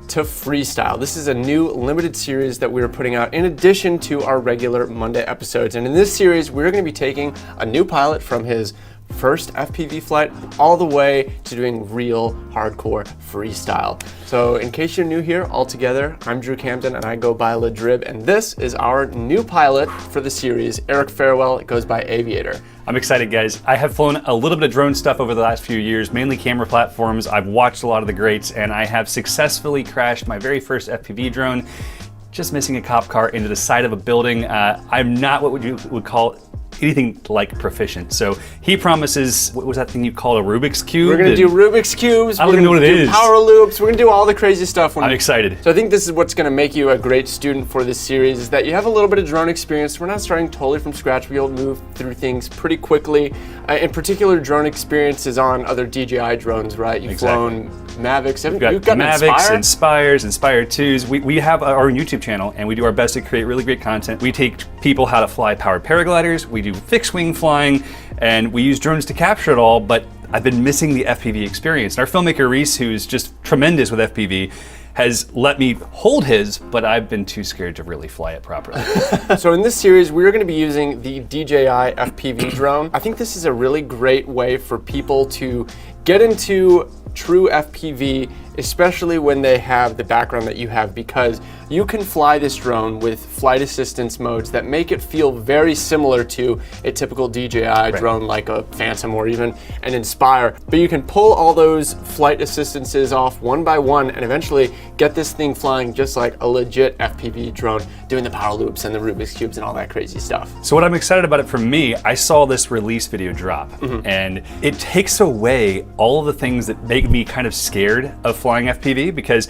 to Freestyle. This is a new limited series that we're putting out in addition to our regular Monday episodes. And in this series, we're going to be taking a new pilot from his first FPV flight all the way to doing real hardcore freestyle. So in case you're new here, all together, I'm Drew Camden and I go by ledrib, and this is our new pilot for the series, Eric Farewell. It goes by Aviator. I'm excited, guys. I have flown a little bit of drone stuff over the last few years, mainly camera platforms. I've watched a lot of the greats, and I have successfully crashed my very first FPV drone, just missing a cop car into the side of a building. I'm not what you would call anything like proficient. So he promises, what was that thing you called a Rubik's Cube? We're gonna do Rubik's Cubes. I don't even know what it is. Power loops. We're gonna do all the crazy stuff. I'm excited. So I think this is what's gonna make you a great student for this series, is that you have a little bit of drone experience. We're not starting totally from scratch. We'll move through things pretty quickly. In particular, drone experience is on other DJI drones, right? You've flown Mavics. You've got Mavics, Inspires, Inspire 2s. We have our own YouTube channel, and we do our best to create really great content. We take people how to fly powered paragliders. We do fixed wing flying, and we use drones to capture it all, but I've been missing the FPV experience. And our filmmaker Reese, who's just tremendous with FPV, has let me hold his, but I've been too scared to really fly it properly. So in this series, we're going to be using the DJI FPV Drone. I think this is a really great way for people to get into true FPV, especially when they have the background that you have, because you can fly this drone with flight assistance modes that make it feel very similar to a typical DJI drone, like a Phantom or even an Inspire. But you can pull all those flight assistances off one by one and eventually get this thing flying just like a legit FPV drone, doing the power loops and the Rubik's Cubes and all that crazy stuff. So what I'm excited about it for me, I saw this release video drop, and it takes away all of the things that make me kind of scared of flying FPV, because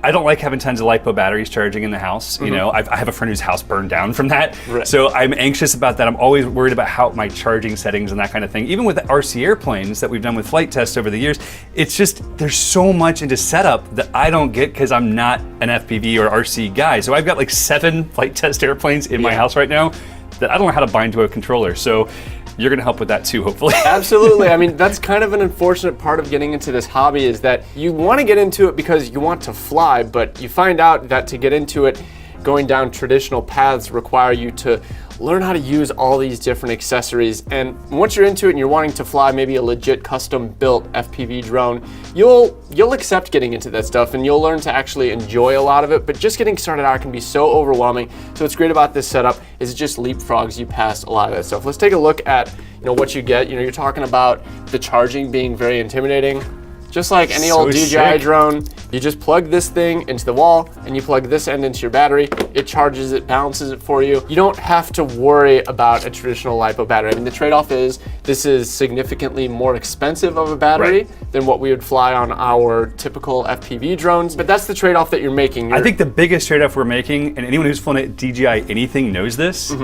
I don't like having tons of LiPo batteries charging in the house. You know, I have a friend whose house burned down from that. So I'm anxious about that. I'm always worried about how my charging settings and that kind of thing. Even with the RC airplanes that we've done with flight tests over the years, it's just, there's so much into setup that I don't get because I'm not an FPV or RC guy. So I've got like 7 flight test airplanes in my house right now that I don't know how to bind to a controller. So you're gonna help with that too, hopefully. Absolutely. I mean, that's kind of an unfortunate part of getting into this hobby, is that you want to get into it because you want to fly, but you find out that to get into it, going down traditional paths require you to learn how to use all these different accessories. And once you're into it and you're wanting to fly maybe a legit custom built FPV drone, you'll accept getting into that stuff and you'll learn to actually enjoy a lot of it. But just getting started out can be so overwhelming. So what's great about this setup is it just leapfrogs you past a lot of that stuff. Let's take a look at what you get. You're talking about the charging being very intimidating. Just like any old DJI drone, you just plug this thing into the wall and you plug this end into your battery. It charges it, balances it for you. You don't have to worry about a traditional LiPo battery. I mean, the trade-off is this is significantly more expensive of a battery than what we would fly on our typical FPV drones, but that's the trade-off that you're making. I think the biggest trade-off we're making, and anyone who's flown at DJI anything knows this,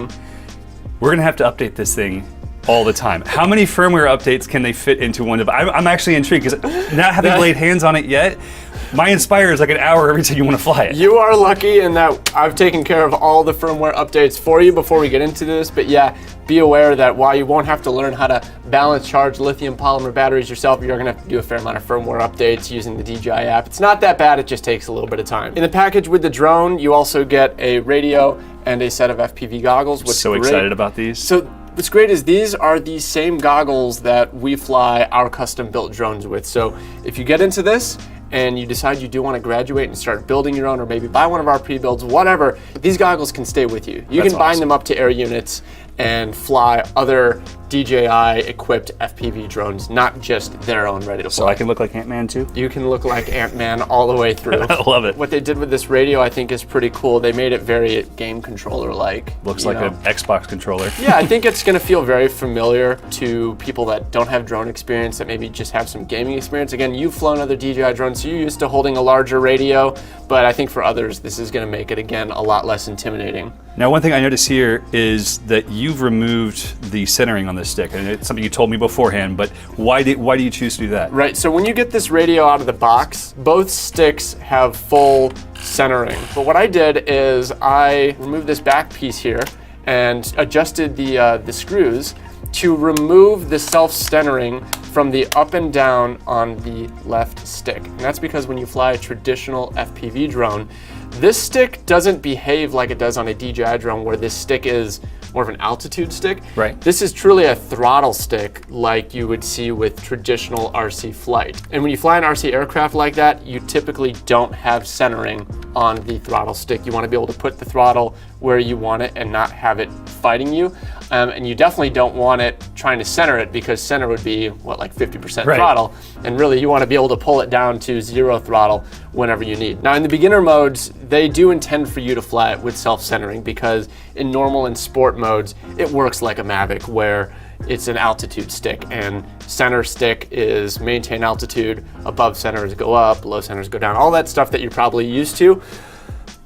we're gonna have to update this thing all the time. How many firmware updates can they fit into one device? I'm actually intrigued, because not having laid hands on it yet, my Inspire is like an hour every time you want to fly it. You are lucky in that I've taken care of all the firmware updates for you before we get into this, but yeah, be aware that while you won't have to learn how to balance charge lithium polymer batteries yourself, you're gonna have to do a fair amount of firmware updates using the DJI app. It's not that bad, it just takes a little bit of time. In the package with the drone, you also get a radio and a set of FPV goggles. So excited about these. So what's great is these are the same goggles that we fly our custom built drones with. So if you get into this and you decide you do want to graduate and start building your own, or maybe buy one of our pre-builds, whatever, these goggles can stay with you. You can bind them up to air units and fly other DJI equipped FPV drones, not just their own ready to fly. So I can look like Ant-Man too? You can look like Ant-Man all the way through. I love it. What they did with this radio I think is pretty cool. They made it very game controller-like. Looks like an Xbox controller. Yeah, I think it's gonna feel very familiar to people that don't have drone experience, that maybe just have some gaming experience. Again, you've flown other DJI drones, so you're used to holding a larger radio, but I think for others, this is gonna make it, again, a lot less intimidating. Now, one thing I notice here is that you've removed the centering on this stick, and it's something you told me beforehand, but why do you choose to do that? Right, so when you get this radio out of the box, both sticks have full centering. But what I did is I removed this back piece here and adjusted the screws to remove the self-centering from the up and down on the left stick. And that's because when you fly a traditional FPV drone, this stick doesn't behave like it does on a DJI drone where this stick is more of an altitude stick. Right. This is truly a throttle stick like you would see with traditional RC flight. And when you fly an RC aircraft like that, you typically don't have centering on the throttle stick. You want to be able to put the throttle where you want it and not have it fighting you. And you definitely don't want it trying to center it, because center would be, what, like 50% Right. throttle. And really you want to be able to pull it down to 0 throttle whenever you need. Now in the beginner modes, they do intend for you to fly it with self-centering, because in normal and sport modes, it works like a Mavic where it's an altitude stick, and center stick is maintain altitude, above centers go up, below centers go down, all that stuff that you're probably used to.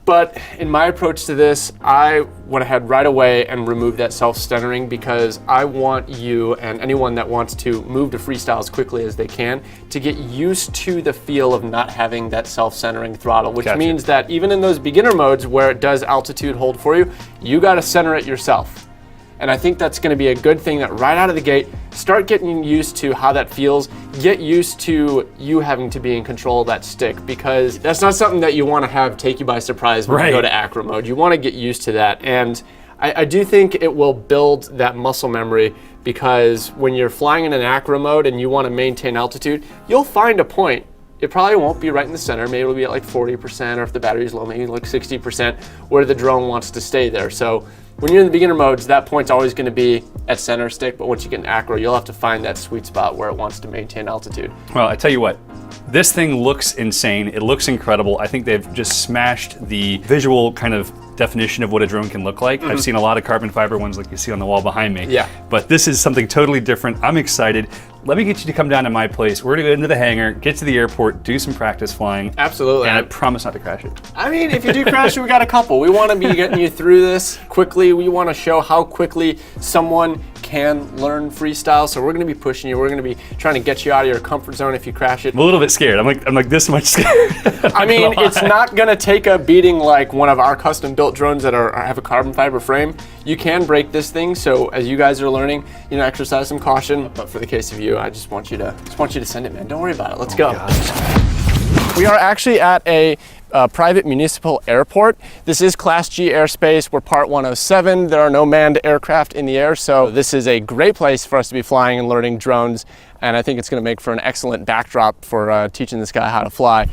But in my approach to this, I went ahead right away and removed that self-centering, because I want you and anyone that wants to move to freestyle as quickly as they can to get used to the feel of not having that self-centering throttle, which Gotcha. means that even in those beginner modes where it does altitude hold for you, you gotta center it yourself. And I think that's gonna be a good thing, that right out of the gate, start getting used to how that feels, get used to you having to be in control of that stick, because that's not something that you wanna have take you by surprise when you go to acro mode. You wanna get used to that. And I do think it will build that muscle memory, because when you're flying in an acro mode and you wanna maintain altitude, you'll find a point. It probably won't be right in the center. Maybe it'll be at like 40%, or if the battery's low, maybe like 60%, where the drone wants to stay there. So when you're in the beginner modes, that point's always gonna be at center stick, but once you get in acro, you'll have to find that sweet spot where it wants to maintain altitude. Well, I tell you what, this thing looks insane. It looks incredible. I think they've just smashed the visual kind of definition of what a drone can look like. I've seen a lot of carbon fiber ones like you see on the wall behind me. Yeah. But this is something totally different. I'm excited. Let me get you to come down to my place. We're gonna go into the hangar, get to the airport, do some practice flying. Absolutely. And I promise not to crash it. I mean, if you do crash it, we got a couple. We want to be getting you through this quickly. We want to show how quickly someone can learn freestyle. So we're going to be pushing you. We're going to be trying to get you out of your comfort zone if you crash it. I'm a little bit scared. I'm like this much scared. I mean, it's not going to take a beating like one of our custom built drones that have a carbon fiber frame. You can break this thing. So as you guys are learning, exercise some caution. But for the case of you, I just want you to send it, man. Don't worry about it. Let's go. We are actually at a private municipal airport. This is Class G airspace. We're Part 107. There are no manned aircraft in the air, so this is a great place for us to be flying and learning drones, and I think it's going to make for an excellent backdrop for teaching this guy how to fly.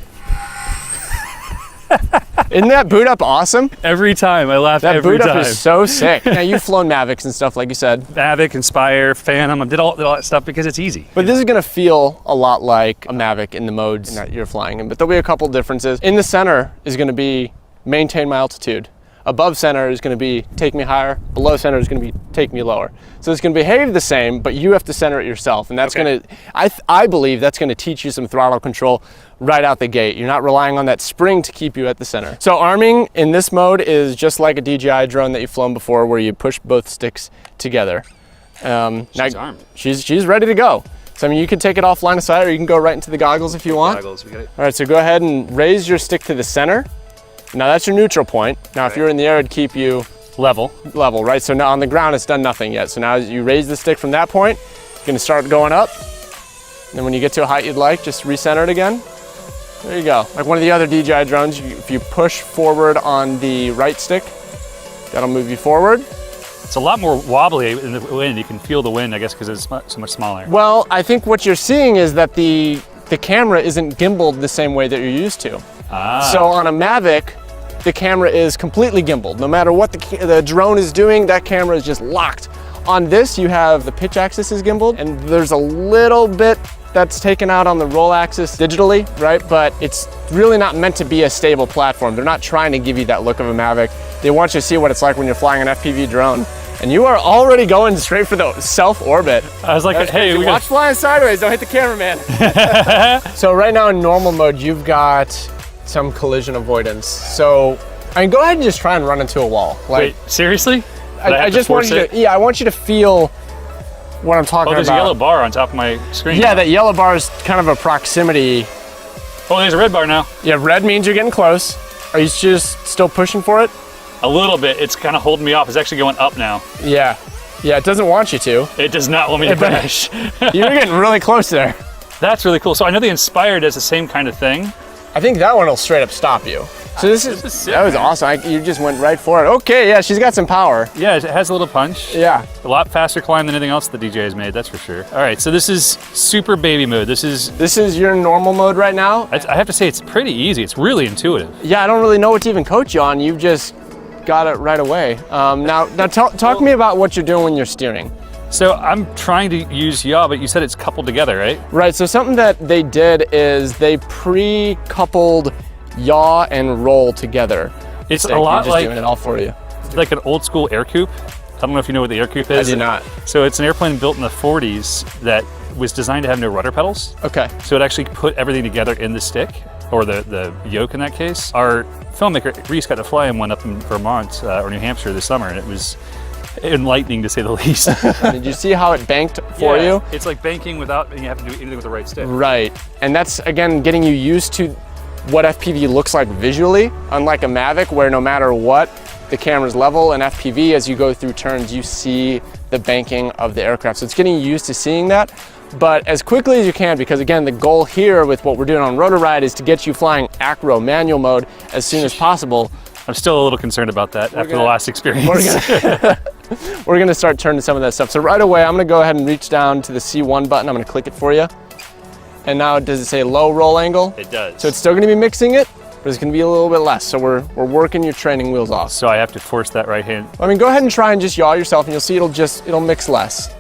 Isn't that boot up awesome? Every time, I laugh every time. That boot up is so sick. Now, you've flown Mavics and stuff, like you said. Mavic, Inspire, Phantom, I did all that stuff because it's easy. But this is gonna feel a lot like a Mavic in the modes that you're flying in, but there'll be a couple differences. In the center is gonna be maintain my altitude. Above center is gonna be take me higher. Below center is gonna be take me lower. So it's gonna behave the same, but you have to center it yourself. And that's gonna, I believe that's gonna teach you some throttle control right out the gate. You're not relying on that spring to keep you at the center. So arming in this mode is just like a DJI drone that you've flown before, where you push both sticks together. She's armed. She's ready to go. So I mean, you can take it off line of sight, or you can go right into the goggles if you want. Goggles, we got it. All right, so go ahead and raise your stick to the center. Now that's your neutral point. Now if you're in the air, it'd keep you Level, right? So now on the ground, it's done nothing yet. So now as you raise the stick from that point, you're gonna start going up. And then when you get to a height you'd like, just recenter it again. There you go. Like one of the other DJI drones, if you push forward on the right stick, that'll move you forward. It's a lot more wobbly in the wind. You can feel the wind, I guess, because it's so much smaller. Well, I think what you're seeing is that the camera isn't gimbaled the same way that you're used to. So on a Mavic, the camera is completely gimbaled. No matter what the drone is doing, that camera is just locked. On this, you have the pitch axis is gimbaled, and there's a little bit that's taken out on the roll axis digitally, right? But it's really not meant to be a stable platform. They're not trying to give you that look of a Mavic. They want you to see what it's like when you're flying an FPV drone. And you are already going straight for the self-orbit. I was like, hey, watch flying sideways, don't hit the cameraman. So right now in normal mode, you've got some collision avoidance. So I mean, go ahead and just try and run into a wall. Like, wait, seriously? I just want you to, I want you to feel what I'm talking about. Oh, there's a yellow bar on top of my screen. Yeah, that yellow bar is kind of a proximity. Oh, there's a red bar now. Yeah, red means you're getting close. Are you just still pushing for it? A little bit. It's kind of holding me off. It's actually going up now. Yeah. Yeah, it doesn't want you to. It does not want me to crash. You're getting really close there. That's really cool. So I know the Inspire does the same kind of thing. I think that one will straight up stop you. So this is sick, that was man. awesome. You just went right for it. Okay, yeah, she's got some power. Yeah, it has a little punch. Yeah. A lot faster climb than anything else the DJI has made, that's for sure. All right, so this is super baby mode. This is your normal mode right now. I have to say it's pretty easy. It's really intuitive. Yeah, I don't really know what to even coach you on. You've just got it right away. Now talk to me about what you're doing when you're steering. So I'm trying to use yaw, but you said it's coupled together, right? Right, so something that they did is they pre-coupled yaw and roll together. It's So a lot you're just like doing it all for you. an old school air coupe. I don't know if you know what the air coupe I is. do not. So it's an airplane built in the 40s that was designed to have no rudder pedals. Okay. So it actually put everything together in the stick, or the yoke in that case. Our filmmaker, Reese, got to fly in one up in Vermont or New Hampshire this summer, and it was enlightening to say the least. Did you see how it banked for you? It's like banking without you have to do anything with the right stick. Right, and that's again getting you used to what FPV looks like visually, unlike a Mavic where no matter what, the camera's level. And FPV, as you go through turns, you see the banking of the aircraft. So it's getting used to seeing that, but as quickly as you can, because again, the goal here with what we're doing on Rotor Ride is to get you flying acro manual mode as soon as possible. I'm still a little concerned about that after the last experience. We're gonna start turning some of that stuff. So right away, I'm gonna go ahead and reach down to the C1 button. I'm gonna click it for you. And now does it say low roll angle? It does. So it's still gonna be mixing it, but it's gonna be a little bit less. So we're working your training wheels off. So I have to force that right hand. I mean, go ahead and try and just yaw yourself and you'll see it'll mix less.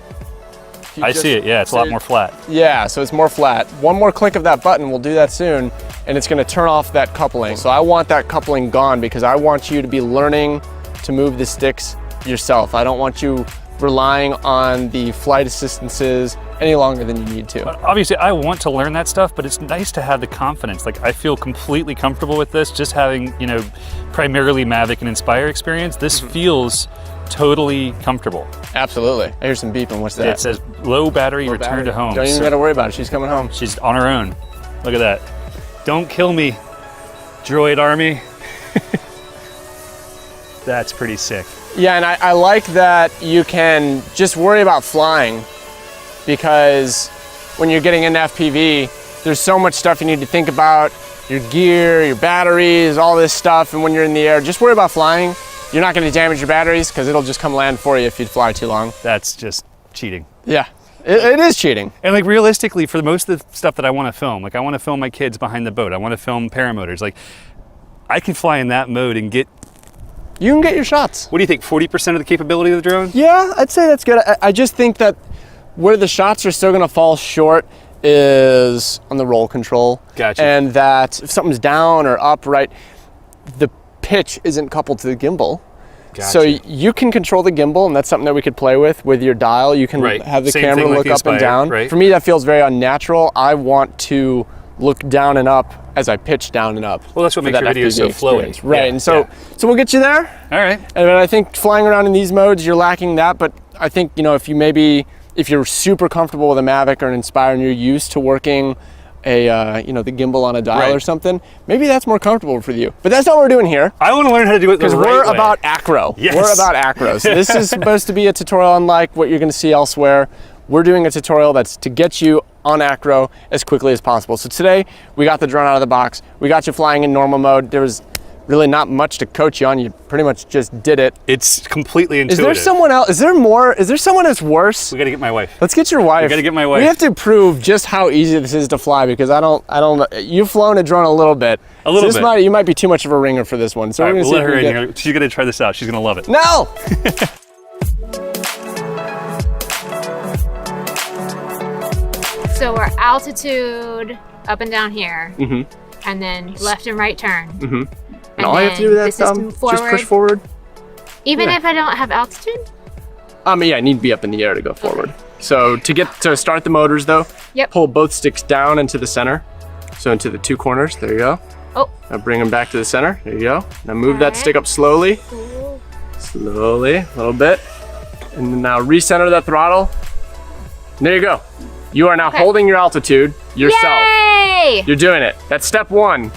I see it, yeah, it's a lot more flat. Yeah, so it's more flat. One more click of that button, we'll do that soon, and it's gonna turn off that coupling. So I want that coupling gone because I want you to be learning to move the sticks yourself. I don't want you relying on the flight assistances any longer than you need to. Obviously, I want to learn that stuff, but it's nice to have the confidence. Like, I feel completely comfortable with this, just having, primarily Mavic and Inspire experience. This feels totally comfortable. Absolutely. I hear some beeping. What's that? It says low battery, return battery. to home. Don't even gotta worry about it. She's coming home. She's on her own. Look at that. Don't kill me, droid army. That's pretty sick. Yeah, and I like that you can just worry about flying, because when you're getting into FPV, there's so much stuff you need to think about, your gear, your batteries, all this stuff, and when you're in the air, just worry about flying. You're not gonna damage your batteries because it'll just come land for you if you fly too long. That's just cheating. Yeah, it is cheating. And like realistically, for most of the stuff that I wanna film, like I wanna film my kids behind the boat, I wanna film paramotors, like I can fly in that mode and get. You can get your shots. What do you think, 40% of the capability of the drone? Yeah, I'd say that's good. I just think that where the shots are still gonna fall short is on the roll control. Gotcha. And that if something's down or up, right, the pitch isn't coupled to the gimbal. Gotcha. So you can control the gimbal, and that's something that we could play with your dial. You can have the Same camera thing like look the up and Inspire, down. right? For me, that feels very unnatural. I want to look down and up as I pitch down and up. Well, that's what for makes your that videos so FPV flowy. experience. Right, Yeah, and so we'll get you there. All right. And I think flying around in these modes, you're lacking that, but I think, if you're super comfortable with a Mavic or an Inspire and you're used to working the gimbal on a dial or something, maybe that's more comfortable for you. But that's not what we're doing here. I want to learn how to do it the right way. Because we're about acro. Yes. We're about acro. So this is supposed to be a tutorial unlike what you're going to see elsewhere. We're doing a tutorial that's to get you on acro as quickly as possible. So today, we got the drone out of the box. We got you flying in normal mode. There was really not much to coach you on. You pretty much just did it. It's completely intuitive. Is there someone else? Is there more? Is there someone that's worse? We got to get my wife. Let's get your wife. We got to get my wife. We have to prove just how easy this is to fly, because I don't. You've flown a drone a little bit. A little bit. You might be too much of a ringer for this one. So All we're right, gonna we'll see let her if we in can here. She's going to try this out. She's going to love it. No. So we're altitude up and down here, and then left and right turn. And all you have to do with that thumb, just push forward. Even if I don't have altitude? Yeah, I need to be up in the air to go forward. So to start the motors though, pull both sticks down into the center. So into the two corners, there you go. Oh. Now bring them back to the center, there you go. Now move that stick up slowly. Cool. Slowly, a little bit. And then now recenter that throttle. And there you go. You are now holding your altitude yourself. Yay! You're doing it. That's step one.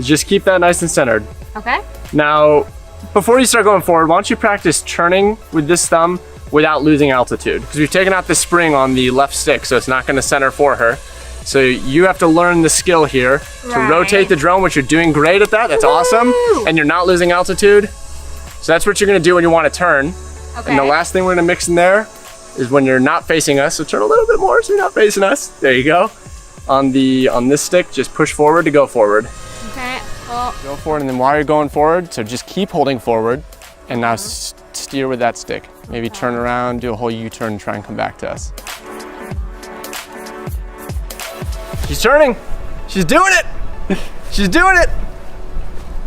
Just keep that nice and centered. Okay. Now, before you start going forward, why don't you practice turning with this thumb without losing altitude. Because we've taken out the spring on the left stick, so it's not gonna center for her. So you have to learn the skill here to rotate the drone, which you're doing great at that. That's awesome. And you're not losing altitude. So that's what you're gonna do when you wanna turn. Okay. And the last thing we're gonna mix in there is when you're not facing us. So turn a little bit more so you're not facing us. There you go. On this stick, just push forward to go forward. Okay. Well, Go forward, and then while you're going forward, so just keep holding forward, and now steer with that stick. Maybe turn around, do a whole U-turn, and try and come back to us. She's turning. She's doing it. She's doing it.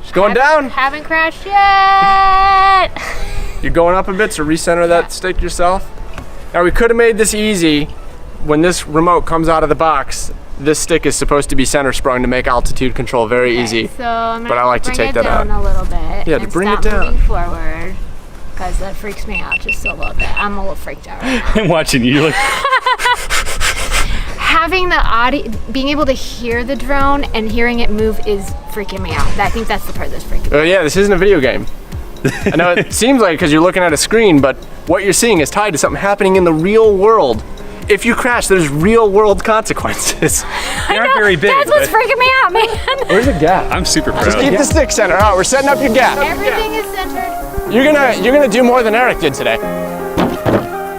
She's going down. Haven't crashed yet. You're going up a bit, so recenter that stick yourself. Now we could have made this easy. When this remote comes out of the box, this stick is supposed to be center sprung to make altitude control very easy. So I'm gonna But I like to take that out. bring it down a little bit. Yeah, to and bring stop it down. moving forward, because that freaks me out just a little bit. I'm a little freaked out right now. I'm watching you. You're like, Having the audio, being able to hear the drone and hearing it move is freaking me out. I think that's the part that's freaking me out. Yeah, this isn't a video game. I know it seems like because you're looking at a screen, but what you're seeing is tied to something happening in the real world. If you crash, there's real world consequences. they aren't very big. That's what's but freaking me out, man. Where's the gap? I'm super proud. Just keep the stick center. All right, we're setting up your gap. Everything is centered. You're gonna do more than Eric did today.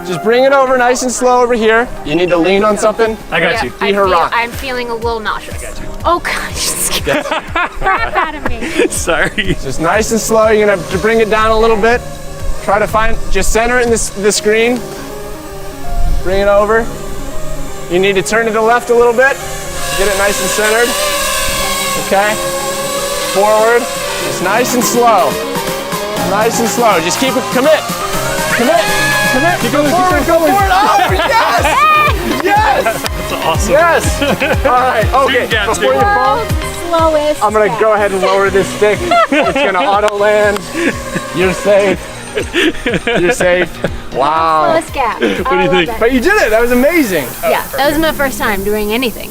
Just bring it over nice and slow over here. You need to lean on something. I got you. Be her rock. I'm feeling a little nauseous. Oh God, you scared the crap out of me. Sorry. Just nice and slow. You're gonna have to bring it down a little bit. Try to just center it in the screen. Bring it over. You need to turn to the left a little bit. Get it nice and centered. Okay. Forward. Just nice and slow. Nice and slow. Just keep it. Commit. Commit. Commit. Keep going, Forward. keep going. Oh, yes. Yes. That's awesome. Yes. All right. Okay. Shoot gap, Before you fall, Slowest. I'm gonna go ahead and lower this stick. It's gonna auto land. You're safe. You're safe. Wow. Slowest gap. What do you think? But you did it. That was amazing. Yeah, that was my first time doing anything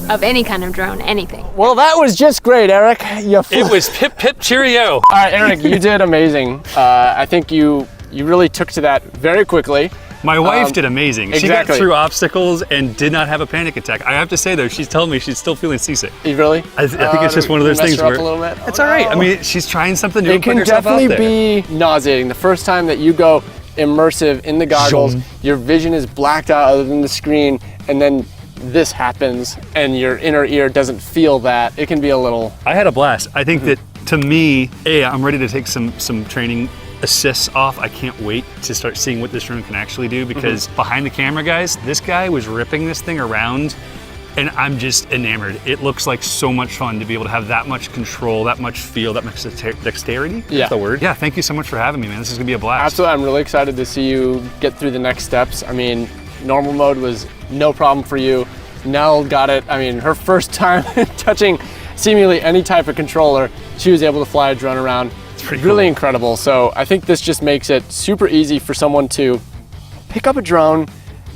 of any kind of drone, anything. Well, that was just great, Eric. It was pip pip cheerio. All right, Eric, you did amazing. I think you really took to that very quickly. My wife did amazing. She got exactly. through obstacles and did not have a panic attack. I have to say though, she's telling me she's still feeling seasick. You really? I think it's just one of those things where a little bit? it's all right. I mean, she's trying something new. It and putting can herself out definitely there. be nauseating. The first time that you go immersive in the goggles, Zoom. your vision is blacked out other than the screen, and then this happens and your inner ear doesn't feel that. It can be a little... I had a blast. I think that to me, I'm ready to take some training assists off. I can't wait to start seeing what this drone can actually do because behind the camera, guys, this guy was ripping this thing around and I'm just enamored. It looks like so much fun to be able to have that much control, that much feel, that much dexterity. Yeah. That's the word. Yeah, thank you so much for having me, man. This is gonna be a blast. Absolutely, I'm really excited to see you get through the next steps. I mean, normal mode was no problem for you. Nell got it. I mean, her first time touching seemingly any type of controller, she was able to fly a drone around. It's pretty really cool. incredible. So I think this just makes it super easy for someone to pick up a drone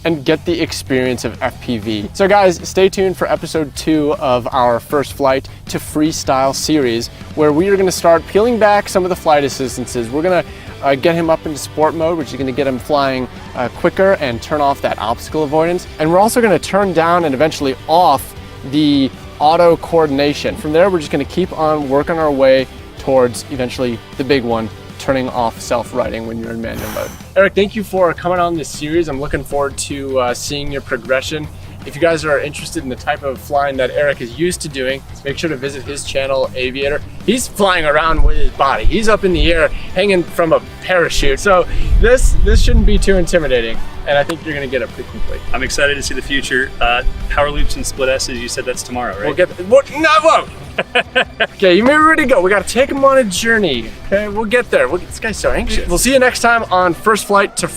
and get the experience of FPV. So guys, stay tuned for episode 2 of our first flight to Freestyle series, where we are gonna start peeling back some of the flight assistances. We're gonna get him up into sport mode, which is gonna get him flying quicker and turn off that obstacle avoidance. And we're also gonna turn down and eventually off the auto coordination. From there, we're just gonna keep on working our way towards eventually the big one, turning off self-riding when you're in manual mode. Eric, thank you for coming on this series. I'm looking forward to seeing your progression. If you guys are interested in the type of flying that Eric is used to doing, make sure to visit his channel, Aviator. He's flying around with his body. He's up in the air, hanging from a parachute. So this shouldn't be too intimidating, and I think you're gonna get it pretty quickly. I'm excited to see the future. Power loops and split S's, you said that's tomorrow, right? We'll get, what, no, whoa! Okay, you may be ready to go. We gotta take him on a journey, okay? We'll get there. This guy's so anxious. We'll see you next time on First Flight to